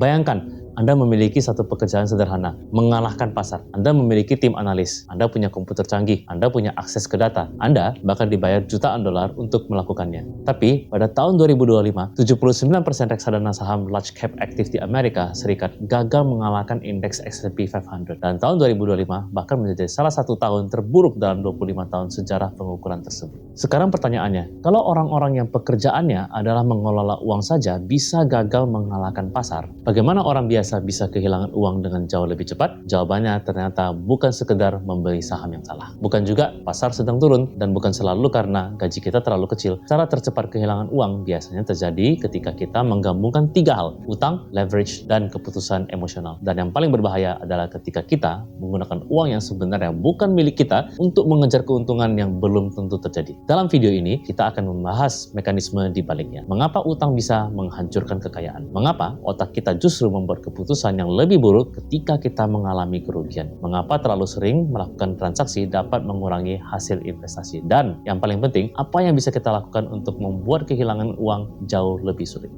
Bayangkan, Anda memiliki satu pekerjaan sederhana, mengalahkan pasar. Anda memiliki tim analis, Anda punya komputer canggih, Anda punya akses ke data, Anda bahkan dibayar jutaan dolar untuk melakukannya. Tapi, pada tahun 2025, 79% reksadana saham large cap aktif di Amerika Serikat gagal mengalahkan indeks S&P 500. Dan tahun 2025 bahkan menjadi salah satu tahun terburuk dalam 25 tahun sejarah pengukuran tersebut. Sekarang pertanyaannya, kalau orang-orang yang pekerjaannya adalah mengelola uang saja bisa gagal mengalahkan pasar, bagaimana orang biasa bisa kehilangan uang dengan jauh lebih cepat? Jawabannya ternyata bukan sekedar membeli saham yang salah. Bukan juga pasar sedang turun, dan bukan selalu karena gaji kita terlalu kecil. Cara tercepat kehilangan uang biasanya terjadi ketika kita menggabungkan tiga hal: utang, leverage, dan keputusan emosional. Dan yang paling berbahaya adalah ketika kita menggunakan uang yang sebenarnya bukan milik kita untuk mengejar keuntungan yang belum tentu terjadi. Dalam video ini, kita akan membahas mekanisme di baliknya. Mengapa utang bisa menghancurkan kekayaan? Mengapa otak kita justru membuat keputusan yang lebih buruk ketika kita mengalami kerugian? Mengapa terlalu sering melakukan transaksi dapat mengurangi hasil investasi? Dan yang paling penting, apa yang bisa kita lakukan untuk membuat kehilangan uang jauh lebih sulit?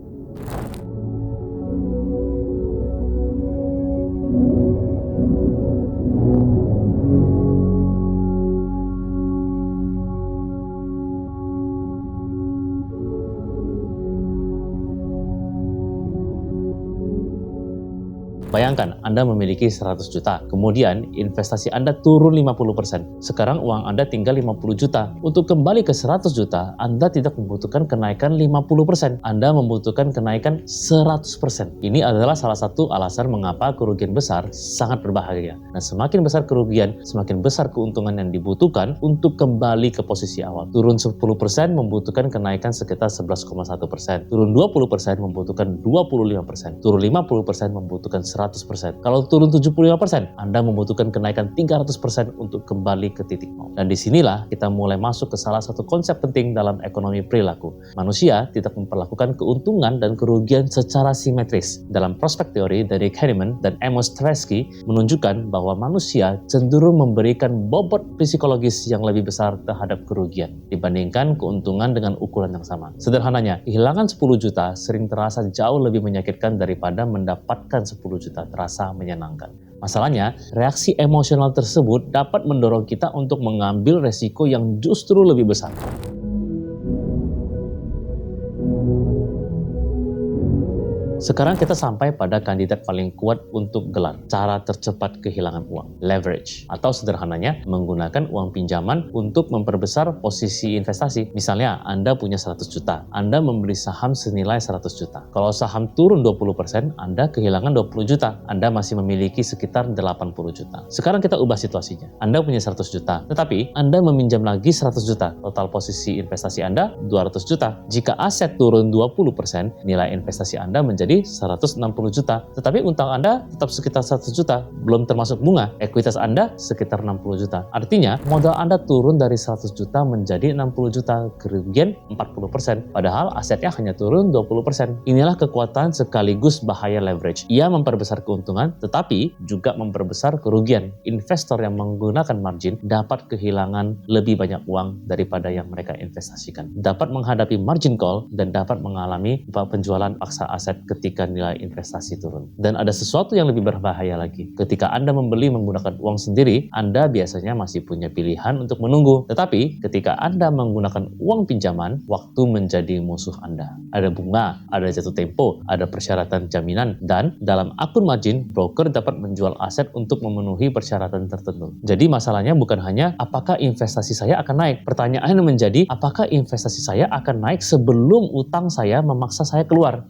Bayangkan, Anda memiliki 100 juta, kemudian investasi Anda turun 50%. Sekarang uang Anda tinggal 50 juta. Untuk kembali ke 100 juta, Anda tidak membutuhkan kenaikan 50%. Anda membutuhkan kenaikan 100%. Ini adalah salah satu alasan mengapa kerugian besar sangat berbahaya. Nah, semakin besar kerugian, semakin besar keuntungan yang dibutuhkan untuk kembali ke posisi awal. Turun 10% membutuhkan kenaikan sekitar 11,1%. Turun 20% membutuhkan 25%. Turun 50% membutuhkan 100%. Kalau turun 75%, Anda membutuhkan kenaikan 300% untuk kembali ke titik nol. Dan disinilah kita mulai masuk ke salah satu konsep penting dalam ekonomi perilaku. Manusia tidak memperlakukan keuntungan dan kerugian secara simetris. Dalam prospek teori dari Kahneman dan Amos Tversky menunjukkan bahwa manusia cenderung memberikan bobot psikologis yang lebih besar terhadap kerugian dibandingkan keuntungan dengan ukuran yang sama. Sederhananya, kehilangan 10 juta sering terasa jauh lebih menyakitkan daripada mendapatkan 10 juta terasa menyenangkan. Masalahnya, reaksi emosional tersebut dapat mendorong kita untuk mengambil resiko yang justru lebih besar. Sekarang kita sampai pada kandidat paling kuat untuk gelar cara tercepat kehilangan uang, leverage, atau sederhananya menggunakan uang pinjaman untuk memperbesar posisi investasi. Misalnya, Anda punya 100 juta, Anda membeli saham senilai 100 juta. Kalau saham turun 20%, Anda kehilangan 20 juta. Anda masih memiliki sekitar 80 juta. Sekarang kita ubah situasinya. Anda punya 100 juta, tetapi Anda meminjam lagi 100 juta. Total posisi investasi Anda 200 juta. Jika aset turun 20%, nilai investasi Anda menjadi 160 juta. Tetapi utang Anda tetap sekitar 100 juta, belum termasuk bunga. Ekuitas Anda sekitar 60 juta. Artinya, modal Anda turun dari 100 juta menjadi 60 juta, kerugian 40%. Padahal asetnya hanya turun 20%. Inilah kekuatan sekaligus bahaya leverage. Ia memperbesar keuntungan, tetapi juga memperbesar kerugian. Investor yang menggunakan margin dapat kehilangan lebih banyak uang daripada yang mereka investasikan. Dapat menghadapi margin call dan dapat mengalami penjualan paksa aset ketika nilai investasi turun. Dan ada sesuatu yang lebih berbahaya lagi. Ketika Anda membeli menggunakan uang sendiri, Anda biasanya masih punya pilihan untuk menunggu. Tetapi ketika Anda menggunakan uang pinjaman, waktu menjadi musuh Anda. Ada bunga, ada jatuh tempo, ada persyaratan jaminan, dan dalam akun margin, broker dapat menjual aset untuk memenuhi persyaratan tertentu. Jadi masalahnya bukan hanya apakah investasi saya akan naik. Pertanyaannya menjadi apakah investasi saya akan naik sebelum utang saya memaksa saya keluar.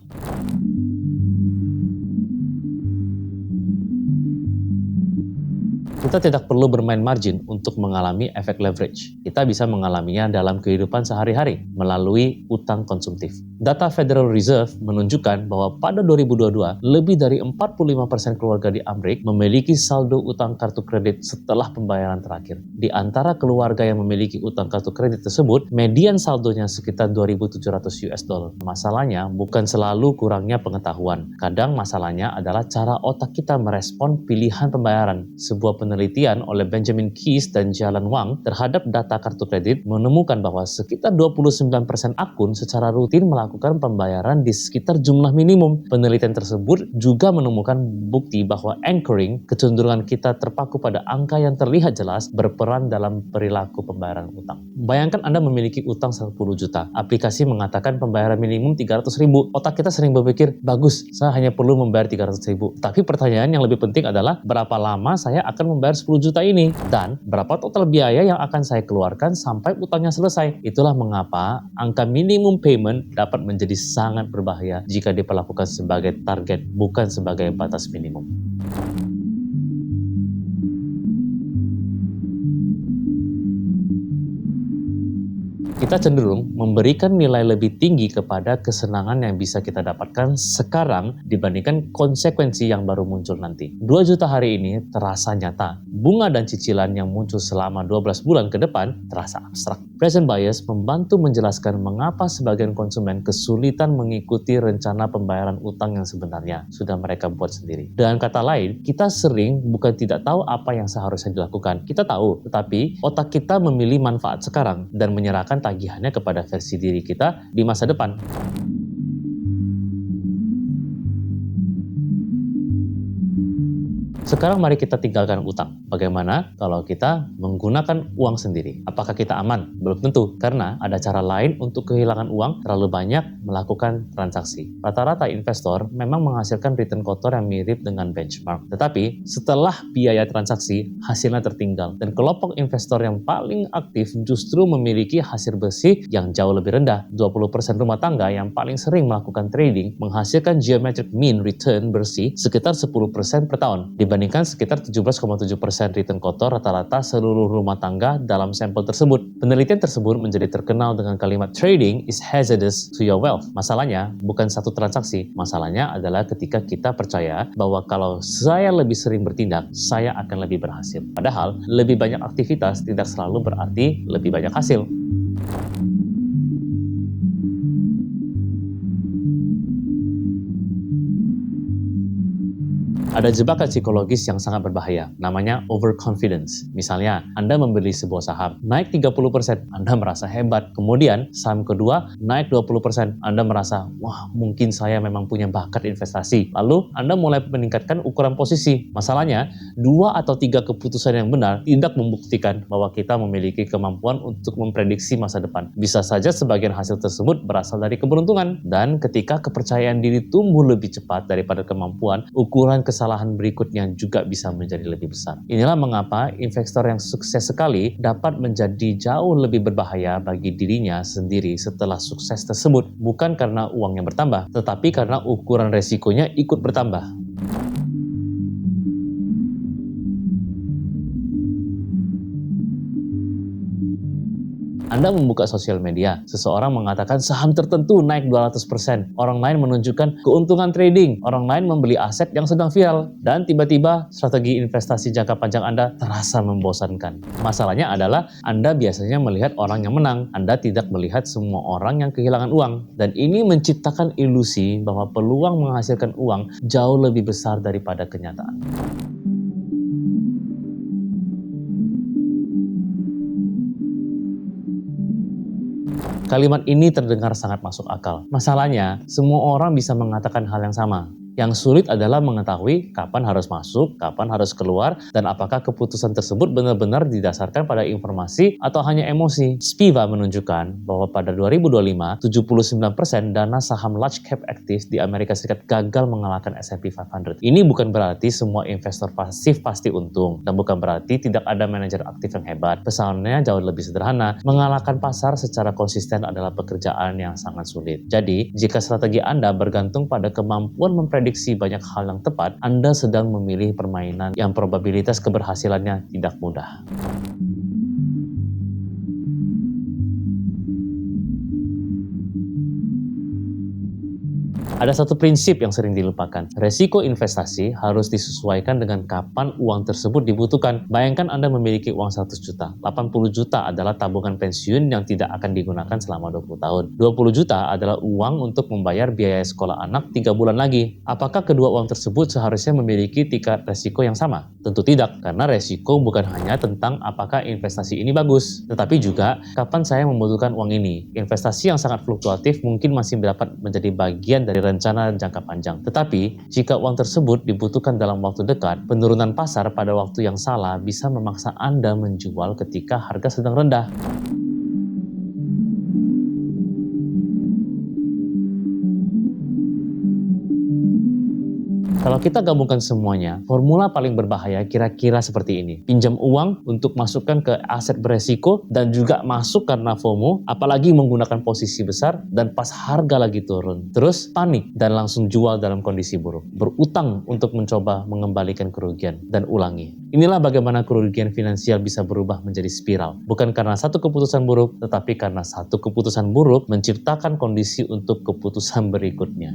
Kita tidak perlu bermain margin untuk mengalami efek leverage. Kita bisa mengalaminya dalam kehidupan sehari-hari melalui utang konsumtif. Data Federal Reserve menunjukkan bahwa pada 2022, lebih dari 45% keluarga di Amerika memiliki saldo utang kartu kredit setelah pembayaran terakhir. Di antara keluarga yang memiliki utang kartu kredit tersebut, median saldonya sekitar 2.700 US dollar. Masalahnya bukan selalu kurangnya pengetahuan. Kadang masalahnya adalah cara otak kita merespon pilihan pembayaran. Sebuah penelitian oleh Benjamin Keys dan Jalan Wang terhadap data kartu kredit menemukan bahwa sekitar 29% akun secara rutin melakukan melakukan pembayaran di sekitar jumlah minimum. Penelitian tersebut juga menemukan bukti bahwa anchoring, kecenderungan kita terpaku pada angka yang terlihat jelas, berperan dalam perilaku pembayaran utang. Bayangkan Anda memiliki utang 10 juta. Aplikasi mengatakan pembayaran minimum 300.000. Otak kita sering berpikir, bagus, saya hanya perlu membayar 300.000. Tapi pertanyaan yang lebih penting adalah, berapa lama saya akan membayar 10 juta ini? Dan berapa total biaya yang akan saya keluarkan sampai utangnya selesai? Itulah mengapa angka minimum payment dapat menjadi sangat berbahaya jika diperlakukan sebagai target, bukan sebagai batas minimum. Kita cenderung memberikan nilai lebih tinggi kepada kesenangan yang bisa kita dapatkan sekarang dibandingkan konsekuensi yang baru muncul nanti. 2 juta hari ini terasa nyata. Bunga dan cicilan yang muncul selama 12 bulan ke depan terasa abstrak. Present bias membantu menjelaskan mengapa sebagian konsumen kesulitan mengikuti rencana pembayaran utang yang sebenarnya sudah mereka buat sendiri. Dengan kata lain, kita sering bukan tidak tahu apa yang seharusnya dilakukan. Kita tahu, tetapi otak kita memilih manfaat sekarang dan menyerahkan tagihannya kepada versi diri kita di masa depan. Sekarang mari kita tinggalkan utang. Bagaimana kalau kita menggunakan uang sendiri? Apakah kita aman? Belum tentu, karena ada cara lain untuk kehilangan uang terlalu banyak melakukan transaksi. Rata-rata investor memang menghasilkan return kotor yang mirip dengan benchmark. Tetapi setelah biaya transaksi, hasilnya tertinggal. Dan kelompok investor yang paling aktif justru memiliki hasil bersih yang jauh lebih rendah. 20% rumah tangga yang paling sering melakukan trading menghasilkan geometric mean return bersih sekitar 10% per tahun, dibandingkan sekitar 17,7% return kotor rata-rata seluruh rumah tangga dalam sampel tersebut. Penelitian tersebut menjadi terkenal dengan kalimat trading is hazardous to your wealth. Masalahnya bukan satu transaksi, masalahnya adalah ketika kita percaya bahwa kalau saya lebih sering bertindak, saya akan lebih berhasil. Padahal lebih banyak aktivitas tidak selalu berarti lebih banyak hasil. Ada jebakan psikologis yang sangat berbahaya, namanya overconfidence. Misalnya, Anda membeli sebuah saham, naik 30%, Anda merasa hebat. Kemudian, saham kedua naik 20%, Anda merasa, wah mungkin saya memang punya bakat investasi. Lalu, Anda mulai meningkatkan ukuran posisi. Masalahnya, 2 atau 3 keputusan yang benar tidak membuktikan bahwa kita memiliki kemampuan untuk memprediksi masa depan. Bisa saja sebagian hasil tersebut berasal dari keberuntungan. Dan ketika kepercayaan diri tumbuh lebih cepat daripada kemampuan, ukuran kesalahan berikutnya juga bisa menjadi lebih besar. Inilah mengapa investor yang sukses sekali dapat menjadi jauh lebih berbahaya bagi dirinya sendiri setelah sukses tersebut, bukan karena uangnya bertambah, tetapi karena ukuran resikonya ikut bertambah. Anda membuka sosial media, seseorang mengatakan saham tertentu naik 200%, orang lain menunjukkan keuntungan trading, orang lain membeli aset yang sedang viral, dan tiba-tiba strategi investasi jangka panjang Anda terasa membosankan. Masalahnya adalah Anda biasanya melihat orang yang menang, Anda tidak melihat semua orang yang kehilangan uang, dan ini menciptakan ilusi bahwa peluang menghasilkan uang jauh lebih besar daripada kenyataan. Kalimat ini terdengar sangat masuk akal. Masalahnya, semua orang bisa mengatakan hal yang sama. Yang sulit adalah mengetahui kapan harus masuk, kapan harus keluar, dan apakah keputusan tersebut benar-benar didasarkan pada informasi atau hanya emosi. Spiva menunjukkan bahwa pada 2025, 79% dana saham large cap aktif di Amerika Serikat gagal mengalahkan S&P 500. Ini bukan berarti semua investor pasif pasti untung, dan bukan berarti tidak ada manajer aktif yang hebat. Pesannya jauh lebih sederhana, mengalahkan pasar secara konsisten adalah pekerjaan yang sangat sulit. Jadi, jika strategi Anda bergantung pada kemampuan memprediksi banyak hal yang tepat, Anda sedang memilih permainan yang probabilitas keberhasilannya tidak mudah. Ada satu prinsip yang sering dilupakan. Resiko investasi harus disesuaikan dengan kapan uang tersebut dibutuhkan. Bayangkan Anda memiliki uang 100 juta. 80 juta adalah tabungan pensiun yang tidak akan digunakan selama 20 tahun. 20 juta adalah uang untuk membayar biaya sekolah anak 3 bulan lagi. Apakah kedua uang tersebut seharusnya memiliki tingkat resiko yang sama? Tentu tidak, karena resiko bukan hanya tentang apakah investasi ini bagus, tetapi juga kapan saya membutuhkan uang ini. Investasi yang sangat fluktuatif mungkin masih dapat menjadi bagian dari rencana jangka panjang. Tetapi, jika uang tersebut dibutuhkan dalam waktu dekat, penurunan pasar pada waktu yang salah bisa memaksa Anda menjual ketika harga sedang rendah. Kalau kita gabungkan semuanya, formula paling berbahaya kira-kira seperti ini. Pinjam uang untuk masukkan ke aset beresiko dan juga masuk karena FOMO, apalagi menggunakan posisi besar dan pas harga lagi turun. Terus panik dan langsung jual dalam kondisi buruk. Berutang untuk mencoba mengembalikan kerugian dan ulangi. Inilah bagaimana kerugian finansial bisa berubah menjadi spiral. Bukan karena satu keputusan buruk, tetapi karena satu keputusan buruk menciptakan kondisi untuk keputusan berikutnya.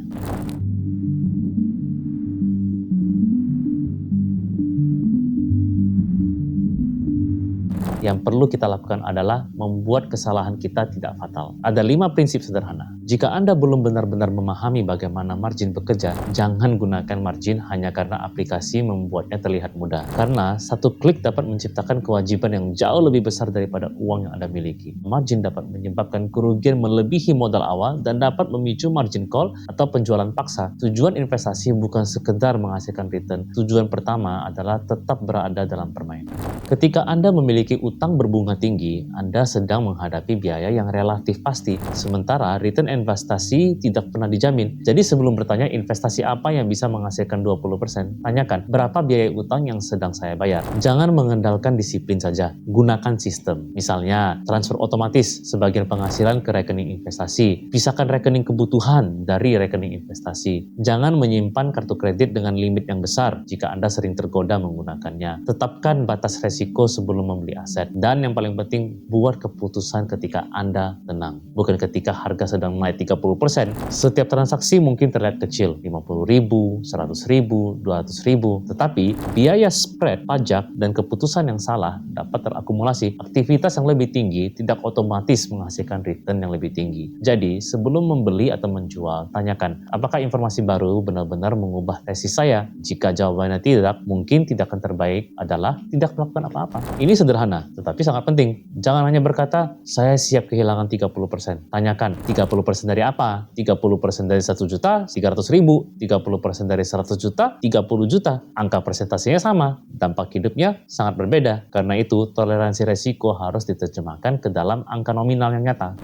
Yang perlu kita lakukan adalah membuat kesalahan kita tidak fatal. Ada 5 prinsip sederhana. Jika Anda belum benar-benar memahami bagaimana margin bekerja, jangan gunakan margin hanya karena aplikasi membuatnya terlihat mudah. Karena satu klik dapat menciptakan kewajiban yang jauh lebih besar daripada uang yang Anda miliki. Margin dapat menyebabkan kerugian melebihi modal awal dan dapat memicu margin call atau penjualan paksa. Tujuan investasi bukan sekedar menghasilkan return. Tujuan pertama adalah tetap berada dalam permainan. Ketika Anda memiliki utang berbunga tinggi, Anda sedang menghadapi biaya yang relatif pasti, sementara return investasi tidak pernah dijamin. Jadi sebelum bertanya investasi apa yang bisa menghasilkan 20%, tanyakan berapa biaya utang yang sedang saya bayar. Jangan mengandalkan disiplin saja, gunakan sistem. Misalnya, transfer otomatis sebagian penghasilan ke rekening investasi. Pisahkan rekening kebutuhan dari rekening investasi. Jangan menyimpan kartu kredit dengan limit yang besar jika Anda sering tergoda menggunakannya. Tetapkan batas resiko sebelum membeli aset. Dan yang paling penting, buat keputusan ketika Anda tenang, bukan ketika harga sedang naik 30%. Setiap transaksi mungkin terlihat kecil, 50.000, 100.000, 200.000, tetapi biaya spread, pajak, dan keputusan yang salah dapat terakumulasi. Aktivitas yang lebih tinggi tidak otomatis menghasilkan return yang lebih tinggi. Jadi, sebelum membeli atau menjual, tanyakan, apakah informasi baru benar-benar mengubah tesis saya? Jika jawabannya tidak, mungkin tindakan terbaik adalah tidak melakukan apa-apa. Ini sederhana, tetapi sangat penting. Jangan hanya berkata, saya siap kehilangan 30%. Tanyakan, 30% dari apa? 30% dari 1 juta, 300.000. 30% dari 100 juta, 30 juta. Angka persentasenya sama, dampak hidupnya sangat berbeda. Karena itu, toleransi resiko harus diterjemahkan ke dalam angka nominal yang nyata.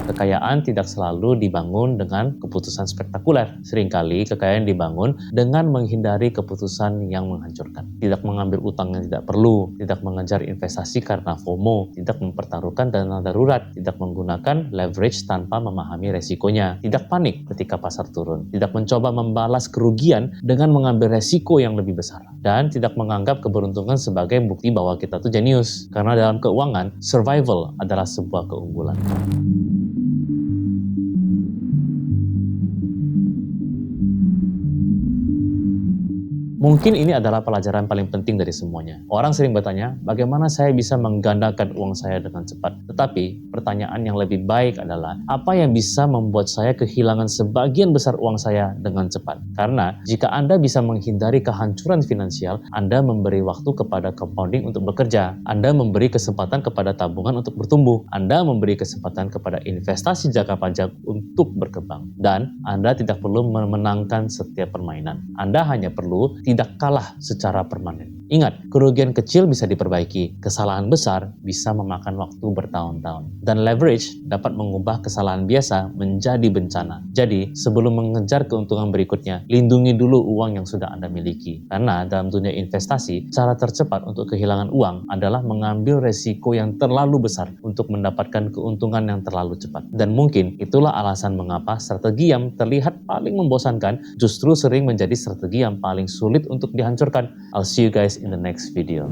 Kekayaan tidak selalu dibangun dengan keputusan spektakuler. Seringkali kekayaan dibangun dengan menghindari keputusan yang menghancurkan. Tidak mengambil utang yang tidak perlu, tidak mengejar investasi karena FOMO, tidak mempertaruhkan dana darurat, tidak menggunakan leverage tanpa memahami resikonya, tidak panik ketika pasar turun, tidak mencoba membalas kerugian dengan mengambil resiko yang lebih besar, dan tidak menganggap keberuntungan sebagai bukti bahwa kita tuh jenius. Karena dalam keuangan, survival adalah sebuah keunggulan. Mungkin ini adalah pelajaran paling penting dari semuanya. Orang sering bertanya, bagaimana saya bisa menggandakan uang saya dengan cepat? Tetapi, pertanyaan yang lebih baik adalah, apa yang bisa membuat saya kehilangan sebagian besar uang saya dengan cepat? Karena, jika Anda bisa menghindari kehancuran finansial, Anda memberi waktu kepada compounding untuk bekerja. Anda memberi kesempatan kepada tabungan untuk bertumbuh. Anda memberi kesempatan kepada investasi jangka panjang untuk berkembang. Dan, Anda tidak perlu memenangkan setiap permainan. Anda hanya perlu tidak kalah secara permanen. Ingat, kerugian kecil bisa diperbaiki, kesalahan besar bisa memakan waktu bertahun-tahun. Dan leverage dapat mengubah kesalahan biasa menjadi bencana. Jadi, sebelum mengejar keuntungan berikutnya, lindungi dulu uang yang sudah Anda miliki. Karena dalam dunia investasi, cara tercepat untuk kehilangan uang adalah mengambil resiko yang terlalu besar untuk mendapatkan keuntungan yang terlalu cepat. Dan mungkin itulah alasan mengapa strategi yang terlihat paling membosankan justru sering menjadi strategi yang paling sulit untuk dihancurkan. I'll see you guys in the next video.